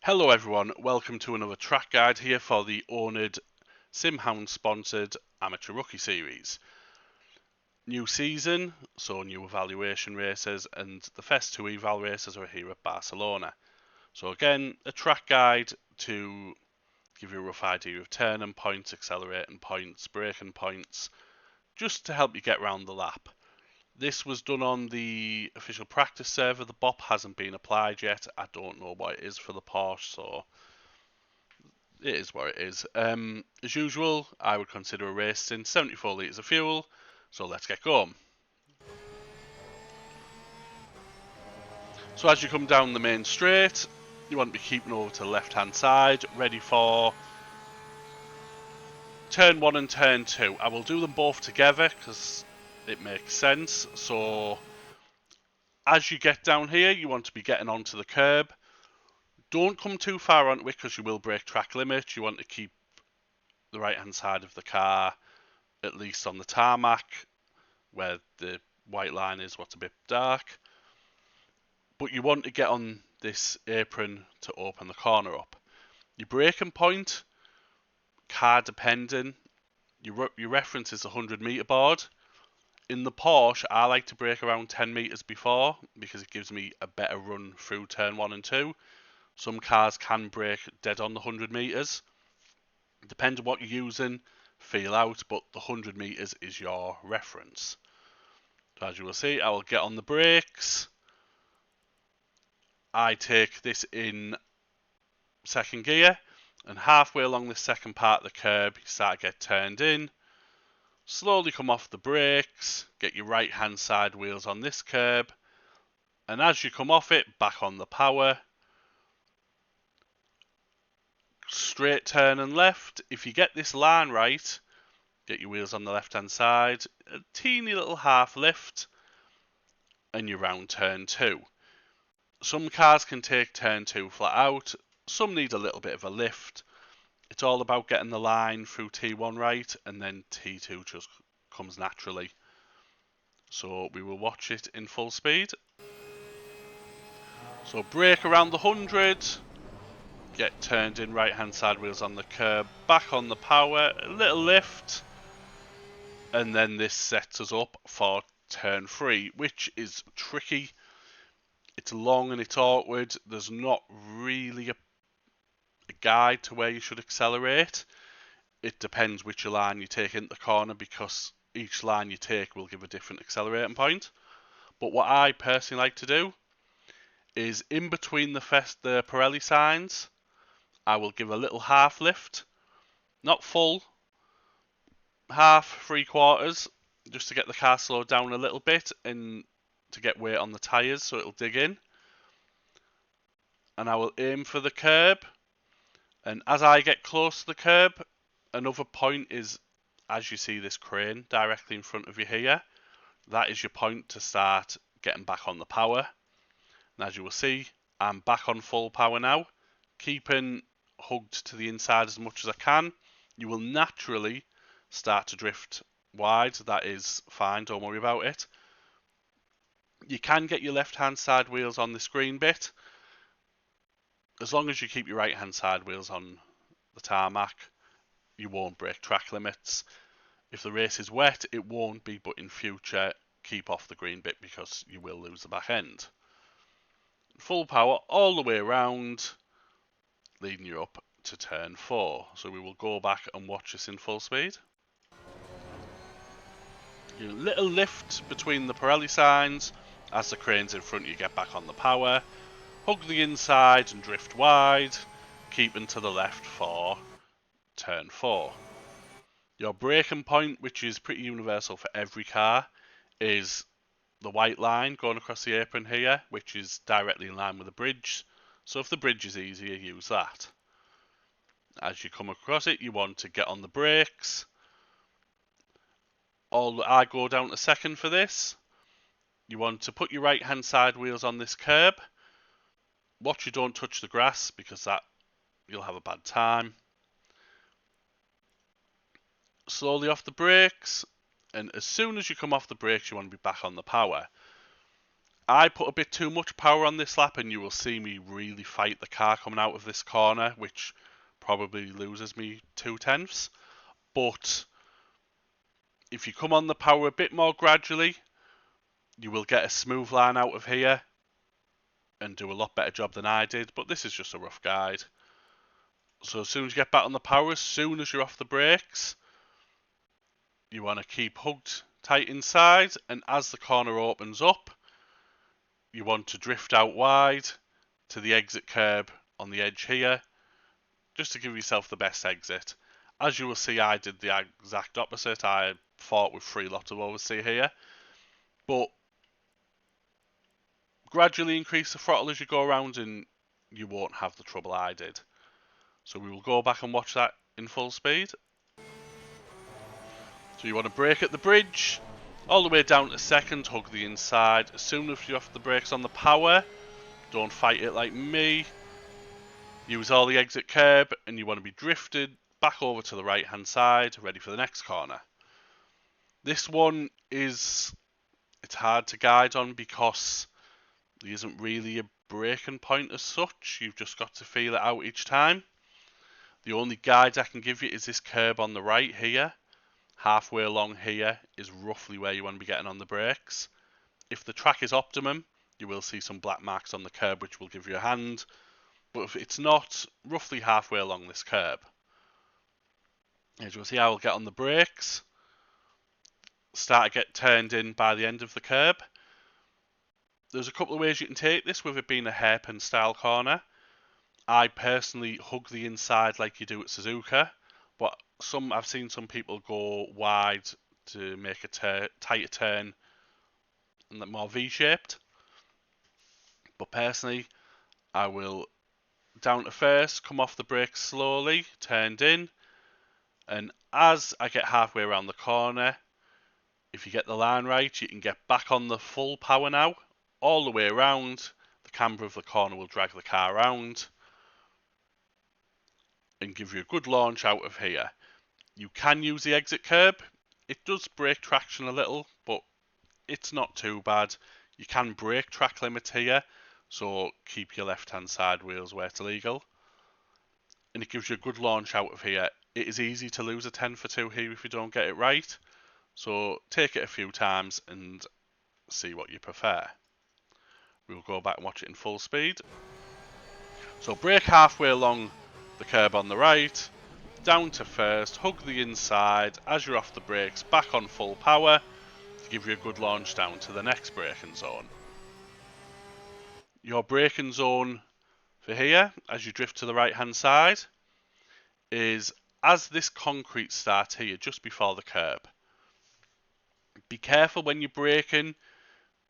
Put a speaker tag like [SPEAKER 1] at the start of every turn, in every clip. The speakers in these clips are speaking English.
[SPEAKER 1] Hello everyone, welcome to another track guide here for the oNiD Simhound sponsored Amateur Rookie Series. New season, so new evaluation races, and the first two eval races are here at Barcelona. So again, a track guide to give you a rough idea of turning points, accelerating points, braking points, just to help you get round the lap. This was done on the official practice server. The BOP hasn't been applied yet. I don't know what it is for the Porsche, so it is what it is. As usual, I would consider a race in 74 litres of fuel, so let's get going. So as you come down the main straight, you want to be keeping over to the left hand side, ready for turn 1 and turn 2. I will do them both together because it makes sense. So as you get down here, you want to be getting onto the curb. Don't come too far onto it because you will break track limits. You want to keep the right hand side of the car at least on the tarmac where the white line is what's a bit dark. But you want to get on this apron to open the corner up. Your braking point, car depending, your reference is 100 metre board. In the Porsche, I like to brake around 10 metres before because it gives me a better run through turn 1 and 2. Some cars can brake dead on the 100 metres. Depending on what you're using, feel out, but the 100 metres is your reference. So as you will see, I will get on the brakes. I take this in second gear, and halfway along the second part of the curb, you start to get turned in. Slowly come off the brakes, get your right hand side wheels on this curb, and as you come off it, back on the power. Straight turn and left. If you get this line right, get your wheels on the left hand side, a teeny little half lift, and you're round turn 2. Some cars can take turn 2 flat out, some need a little bit of a lift. It's all about getting the line through T1 right, and then T2 just comes naturally. So we will watch it in full speed. So brake around the 100, get turned in, right hand side wheels on the curb, back on the power, a little lift, and then this sets us up for turn 3, which is tricky. It's long and it's awkward. There's not really a guide to where you should accelerate. It depends which line you take into the corner because each line you take will give a different accelerating point. But what I personally like to do is in between the Pirelli signs, I will give a little half lift, not full, half, 3/4, just to get the car slowed down a little bit and to get weight on the tyres so it'll dig in. And I will aim for the curb, and as I get close to the curb, another point is, as you see this crane directly in front of you here, that is your point to start getting back on the power. And as you will see, I'm back on full power now, keeping hugged to the inside as much as I can. You will naturally start to drift wide. That is fine, don't worry about it. You can get your left hand side wheels on this green bit. As long as you keep your right hand side wheels on the tarmac, you won't break track limits. If the race is wet, it won't be, but in future, keep off the green bit because you will lose the back end. Full power all the way around, leading you up to turn 4. So we will go back and watch this in full speed. Your little lift between the Pirelli signs. As the crane's in front, you get back on the power. Hug the inside and drift wide, keeping to the left for turn 4. Your braking point, which is pretty universal for every car, is the white line going across the apron here, which is directly in line with the bridge. So if the bridge is easier, use that. As you come across it, you want to get on the brakes. I go down to second for this. You want to put your right hand side wheels on this curb. Watch you don't touch the grass because that you'll have a bad time. Slowly off the brakes, and as soon as you come off the brakes, you want to be back on the power. I put a bit too much power on this lap, and you will see me really fight the car coming out of this corner, which probably loses me 2/10. But if you come on the power a bit more gradually, you will get a smooth line out of here and do a lot better job than I did. But this is just a rough guide. So as soon as you get back on the power, as soon as you're off the brakes, you want to keep hugged tight inside, and as the corner opens up, you want to drift out wide to the exit curb on the edge here, just to give yourself the best exit. As you will see, I did the exact opposite. I fought with 3 lots of oversteer here, but gradually increase the throttle as you go around and you won't have the trouble I did. So we will go back and watch that in full speed. So you want to brake at the bridge, all the way down to second, hug the inside. As soon as you're off the brakes on the power, don't fight it like me. Use all the exit curb, and you want to be drifted back over to the right hand side, ready for the next corner. This one it's hard to guide on because there isn't really a braking point as such. You've just got to feel it out each time. The only guide I can give you is this curb on the right here. Halfway along here is roughly where you want to be getting on the brakes. If the track is optimum, you will see some black marks on the curb which will give you a hand. But if it's not, roughly halfway along this curb. As you'll see, I will get on the brakes. Start to get turned in by the end of the curb. There's a couple of ways you can take this with it being a hairpin style corner. I personally hug the inside like you do at Suzuka, but I've seen some people go wide to make a tighter turn and more V-shaped. But personally, I will down to first, come off the brakes slowly, turned in, and as I get halfway around the corner, if you get the line right, you can get back on the full power now, all the way around. The camber of the corner will drag the car around and give you a good launch out of here. You can use the exit curb. It does break traction a little, but it's not too bad. You can break track limit here, so keep your left hand side wheels where it's legal. And it gives you a good launch out of here. It is easy to lose a 10 for 2 here if you don't get it right. So take it a few times and see what you prefer. We'll go back and watch it in full speed. So brake halfway along the curb on the right, down to first, hug the inside as you're off the brakes, back on full power to give you a good launch down to the next braking zone. Your braking zone for here, as you drift to the right hand side, is as this concrete starts here just before the curb. Be careful when you're braking,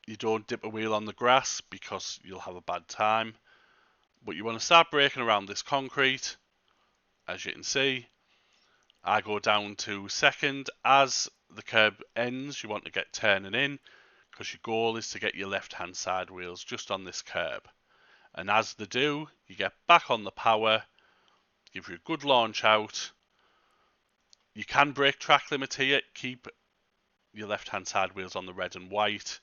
[SPEAKER 1] you don't dip a wheel on the grass because you'll have a bad time. But you want to start braking around this concrete. As you can see, I go down to second. As the curb ends, you want to get turning in because your goal is to get your left hand side wheels just on this curb. And as they do, you get back on the power, give you a good launch out. You can break track limit here, keep your left hand side wheels on the red and white.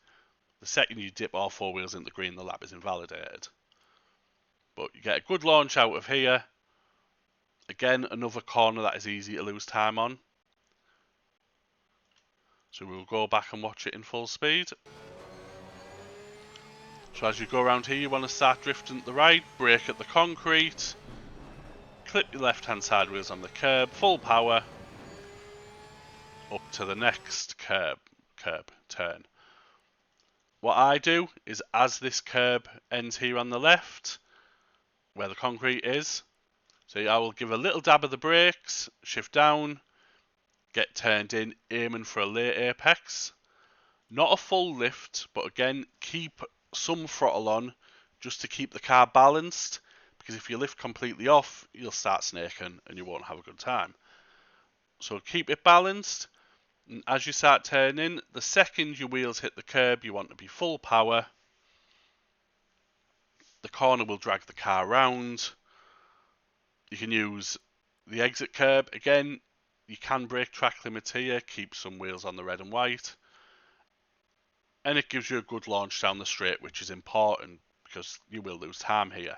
[SPEAKER 1] The second you dip all 4 wheels into green, the lap is invalidated. But you get a good launch out of here. Again, another corner that is easy to lose time on. So we'll go back and watch it in full speed. So as you go around here, you want to start drifting to the right, brake at the concrete, clip your left hand side wheels on the curb, full power, up to the next curb turn. What I do is as this curb ends here on the left, where the concrete is, so I will give a little dab of the brakes, shift down, get turned in, aiming for a late apex. Not a full lift, but again, keep some throttle on just to keep the car balanced, because if you lift completely off, you'll start snaking and you won't have a good time. So keep it balanced, and as you start turning, the second your wheels hit the curb, you want to be full power. The corner will drag the car round. You can use the exit curb. Again, you can break track limits here, keep some wheels on the red and white. and it gives you a good launch down the straight, which is important because you will lose time here.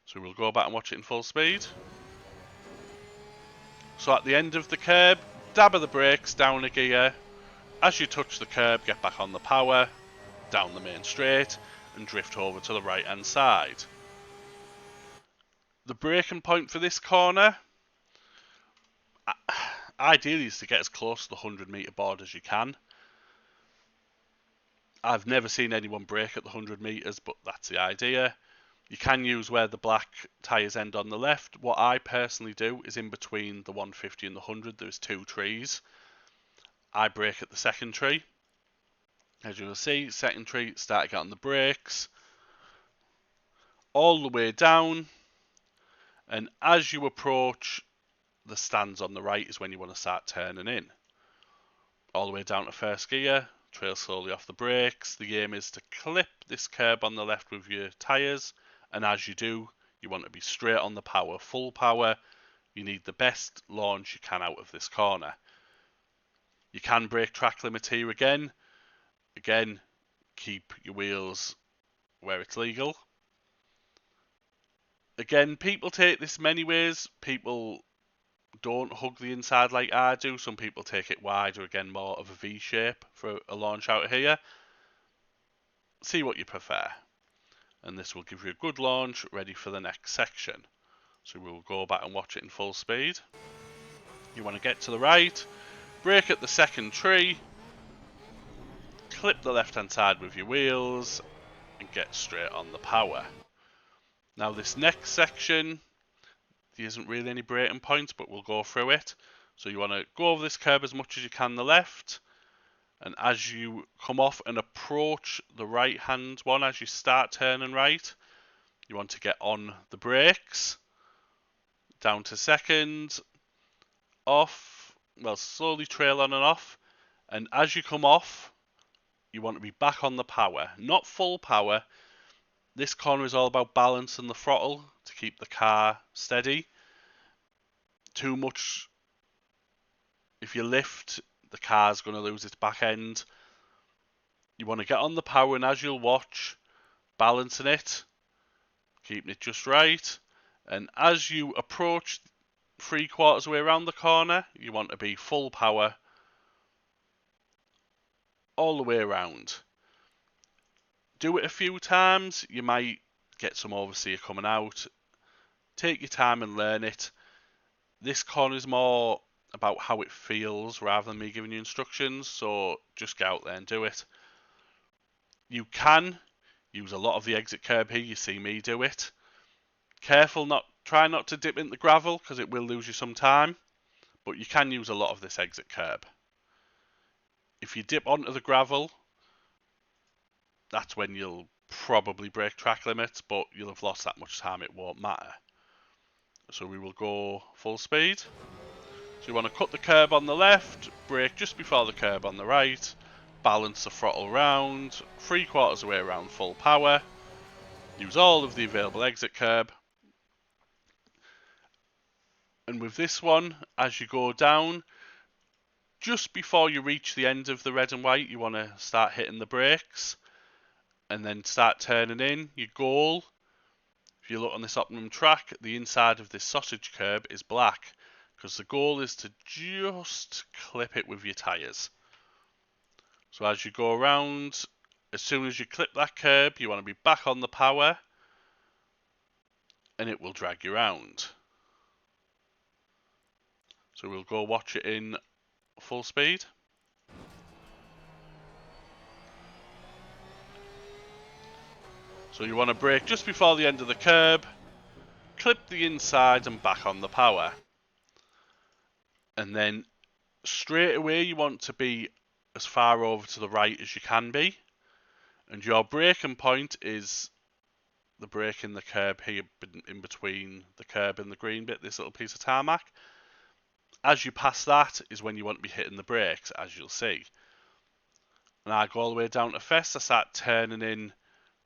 [SPEAKER 1] So we'll go back and watch it in full speed. So at the end of the curb, dab of the brakes, down a gear. As you touch the curb, get back on the power, down the main straight, and drift over to the right hand side. The braking point for this corner, ideally, is to get as close to the 100-metre board as you can. I've never seen anyone brake at the 100 metres, but that's the idea. You can use where the black tyres end on the left. What I personally do is in between the 150 and the 100, there's 2 trees. I brake at the second tree. As you will see, second tree, start to get on the brakes. All the way down. And as you approach the stands on the right is when you want to start turning in. All the way down to first gear, trail slowly off the brakes. The aim is to clip this curb on the left with your tyres, and as you do, you want to be straight on the power, full power. You need the best launch you can out of this corner. You can brake track limit here again. Again, keep your wheels where it's legal. Again, people take this many ways. People don't hug the inside like I do. Some people take it wide, or again more of a V shape for a launch out here. See what you prefer, and this will give you a good launch ready for the next section. So we'll go back and watch it in full speed. You want to get to the right, brake at the second tree, clip the left hand side with your wheels, and get straight on the power. Now this next section, there isn't really any braking points, but we'll go through it. So you want to go over this curb as much as you can the left, and as you come off and approach the right hand one, as you start turning right, you want to get on the brakes, down to second, off, well, slowly trail on and off, and as you come off, you want to be back on the power, not full power. This corner is all about balancing the throttle to keep the car steady. Too much, if you lift, the car's going to lose its back end. You want to get on the power, and as you'll watch, balancing it, keeping it just right. And as you approach 3/4 of the way around the corner, you want to be full power all the way around. Do it a few times, you might get some oversteer coming out. Take your time and learn it. This corner is more about how it feels rather than me giving you instructions, so just get out there and do it. You can use a lot of the exit curb here, you see me do it. Careful, try not to dip into the gravel because it will lose you some time, but you can use a lot of this exit curb. If you dip onto the gravel, that's when you'll probably break track limits, but you'll have lost that much time, it won't matter. So we will go full speed. So you want to cut the curb on the left, brake just before the curb on the right, balance the throttle round, 3/4 of the way around full power, use all of the available exit curb. And with this one, as you go down, just before you reach the end of the red and white, you want to start hitting the brakes and then start turning in. Your goal, if you look on this optimum track, the inside of this sausage curb is black because the goal is to just clip it with your tyres. So as you go around, as soon as you clip that curb, you want to be back on the power and it will drag you around. So we'll go watch it in full speed. So you want to brake just before the end of the curb, clip the inside and back on the power. And then straight away you want to be as far over to the right as you can be. And your braking point is the break in the curb here in between the curb and the green bit, this little piece of tarmac. As you pass that is when you want to be hitting the brakes, as you'll see. And I go all the way down to first, I start turning in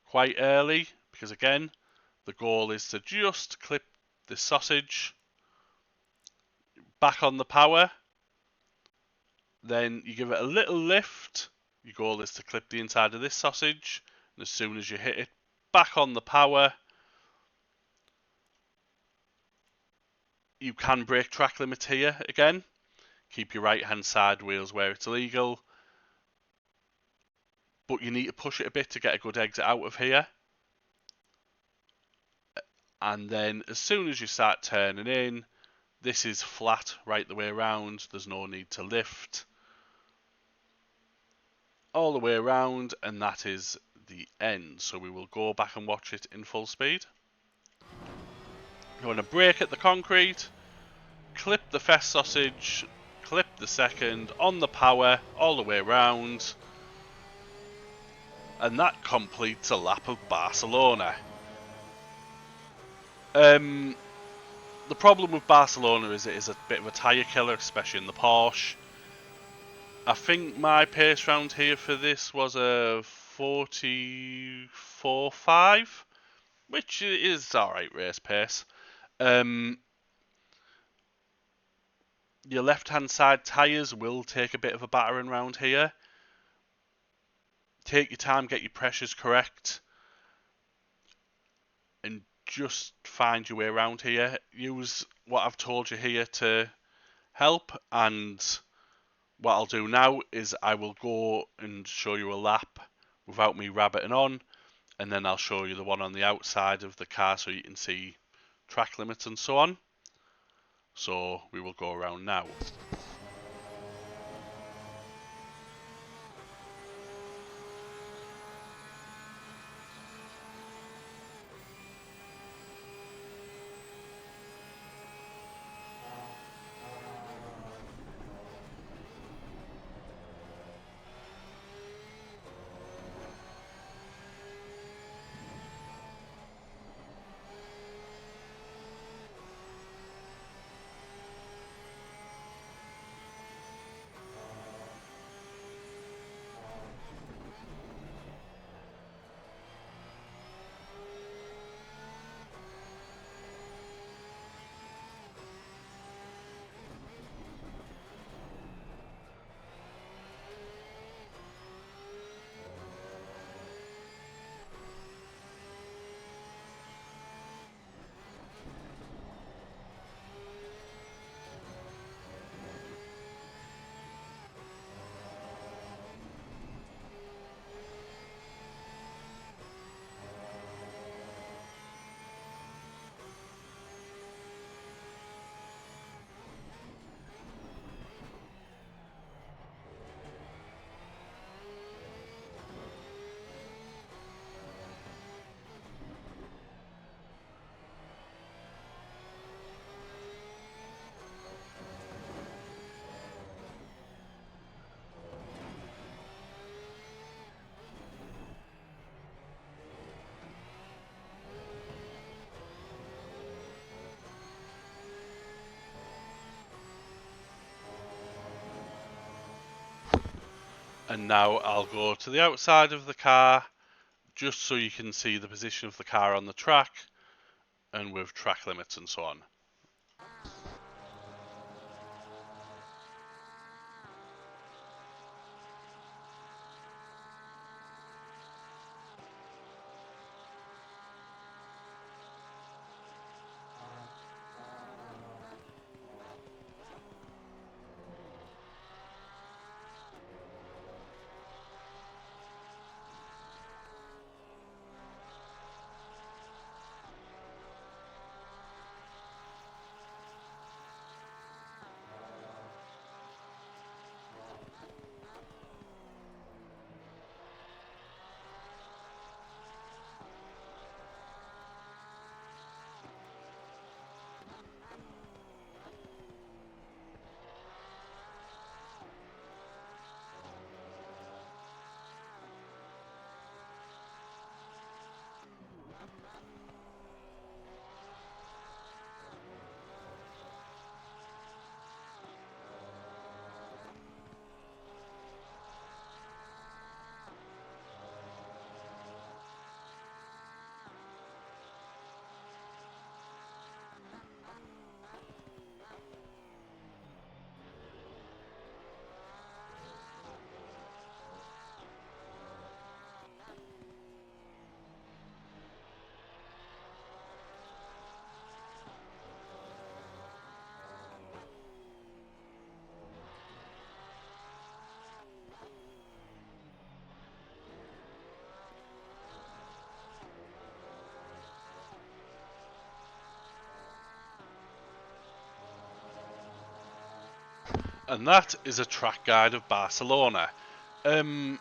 [SPEAKER 1] quite early, because again, the goal is to just clip this sausage, back on the power, then you give it a little lift, Your goal is to clip the inside of this sausage, and as soon as you hit it back on the power, you can break track limits here again. Keep your right hand side wheels where it's legal, but you need to push it a bit to get a good exit out of here. And then as soon as you start turning in, this is flat right the way around, there's no need to lift. All the way around, and that is the end. So we will go back and watch it in full speed. You want to brake at the concrete, clip the first sausage, clip the second, on the power, all the way around. And that completes a lap of Barcelona. The problem with Barcelona is it is a bit of a tyre killer, especially in the Porsche. I think my pace round here for this was a 44.5, which is alright race pace. Your left hand side tyres will take a bit of a battering round here. Take your time, get your pressures correct, and just find your way around here. Use what I've told you here to help, and what I'll do now is I will go and show you a lap without me rabbiting on, and then I'll show you the one on the outside of the car so you can see track limits and so on. So we will go around now. And now I'll go to the outside of the car just so you can see the position of the car on the track and with track limits and so on. And that is a track guide of Barcelona. Like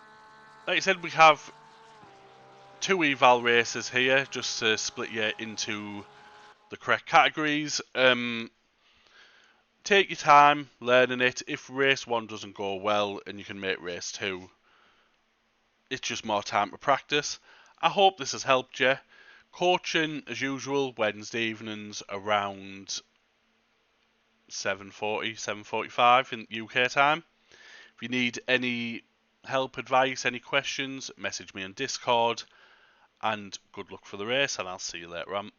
[SPEAKER 1] I said, we have 2 eval races here, just to split you into the correct categories. Take your time learning it. If race 1 doesn't go well and you can make race 2, it's just more time to practice. I hope this has helped you. Coaching, as usual, Wednesday evenings around 7:40, 7:45 in UK time. If you need any help, advice, any questions, message me on Discord. And good luck for the race, and I'll see you later on.